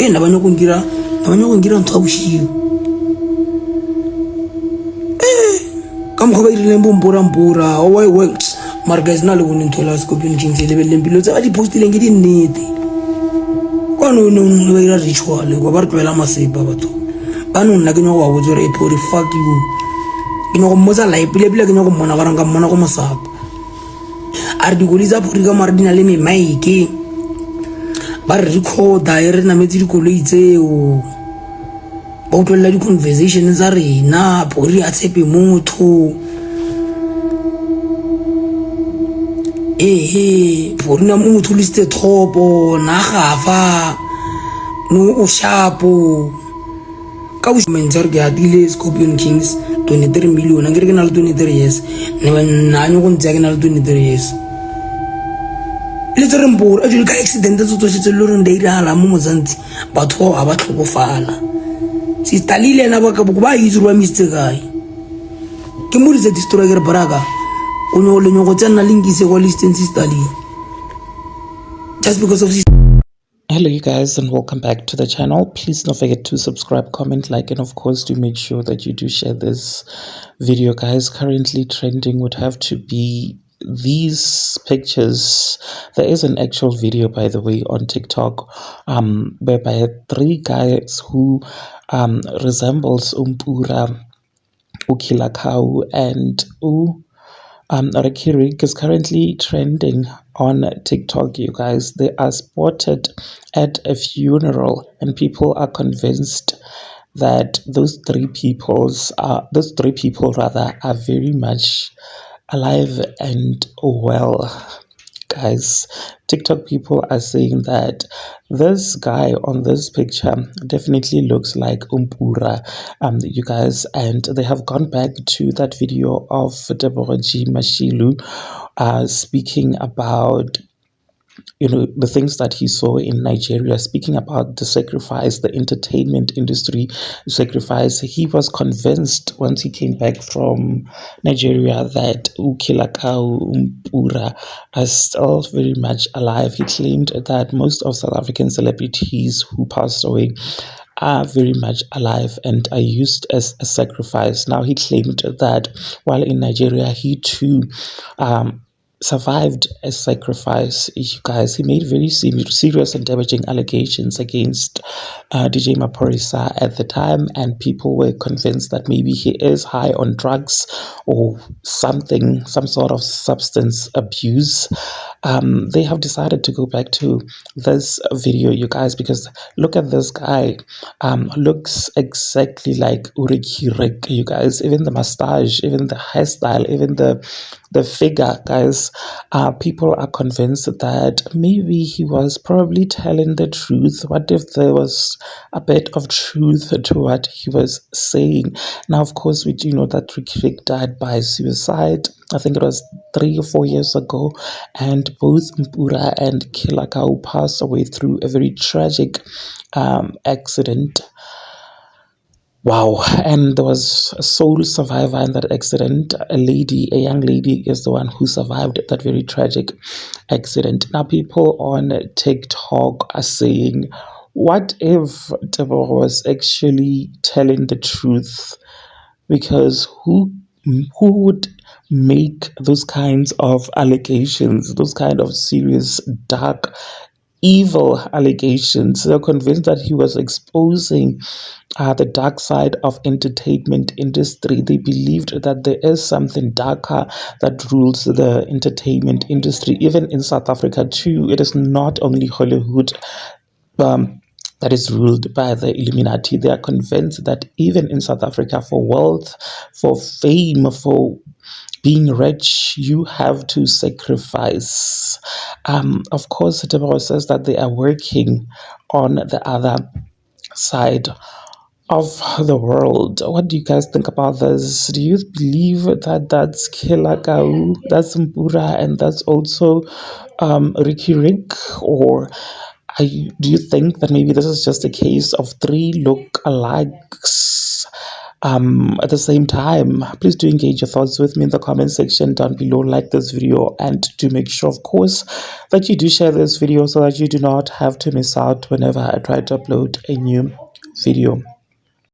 nabanya ntho a boshigo ka mokgwa ba dirileng bompora mara guys na le bone ntho la Scorpion Kings le beleng pilo tsa ba di postileng ke di nnete kwa no le ba ira ritual kwa ba re tloela masepa batho ba no nna ke nyo go botsa re epori fuck you ke no go mmotsa live pile ke no go mmona ba ranga mmona go masapa a re dikoli tsa Afrika mara di na le memaike ba re recorda e re nametse dikoloi tseo ba utlwela di-conversation tsa rena pori a tshepe motho pori na motho le setse thopo na gafa no o shapo ka boshmentse re ke atile Scorpion Kings 23 million a ke re ke na le 23 years ne ba nna go ntse ke na le 23 years le tsere mporo a ka accident tso tsotletse le reng di iragala mo Mozambique batho ba tlhokofala si talile na ba ka ba itse ba mistake kae ke mo ditse story ke re baraka o no le nyo tsena linkise kwa distance study just because of this. Hello you guys and welcome back to the channel. Please don't forget to subscribe, comment, like, and of course do make sure that you do share this video, guys. Currently trending would have to be these pictures. There is an actual video, by the way, on TikTok whereby 3 guys who resembles Umpura, Ukilakau, and Rikirik is currently trending on TikTok, you guys. They are spotted at a funeral and people are convinced that those three people are very much alive and well. Guys, TikTok people are saying that this guy on this picture definitely looks like Umpura, you guys, and they have gone back to that video of Deborah G. Mashilu speaking about the things that he saw in Nigeria, speaking about the sacrifice, the entertainment industry sacrifice. He was convinced once he came back from Nigeria that Ukilakau Umpura are still very much alive. He claimed that most of South African celebrities who passed away are very much alive and are used as a sacrifice. Now he claimed that while in Nigeria he too survived a sacrifice, you guys. He made very serious and damaging allegations against DJ Maphorisa at the time, and people were convinced that maybe he is high on drugs or something, some sort of substance abuse. They have decided to go back to this video, you guys, because look at this guy. Looks exactly like Rikirik, you guys. Even the mustache, even the hairstyle, even the figure, guys. People are convinced that maybe he was probably telling the truth. What if there was a bit of truth to what he was saying? Now, of course, we do know that Rikirik died by suicide. I think it was 3 or 4 years ago, and both Mpura and Kilakau passed away through a very tragic accident. Wow, and there was a sole survivor in that accident. A young lady is the one who survived that very tragic accident. Now, people on TikTok are saying, what if Deborah was actually telling the truth? Because who would make those kinds of allegations, those kind of serious, dark, evil allegations? They're convinced that he was exposing the dark side of entertainment industry. They believed that there is something darker that rules the entertainment industry, even in South Africa too. It is not only Hollywood that is ruled by the Illuminati. They are convinced that even in South Africa, for wealth, for fame, for being rich, you have to sacrifice. Of course, Deborah says that they are working on the other side of the world. What do you guys think about this? Do you believe that that's Kilakau, that's Mpura, and that's also Rikirik? Or do you think that maybe this is just a case of 3 look-alikes At the same time, please do engage your thoughts with me in the comment section down below. Like this video and do make sure, of course, that you do share this video so that you do not have to miss out whenever I try to upload a new video.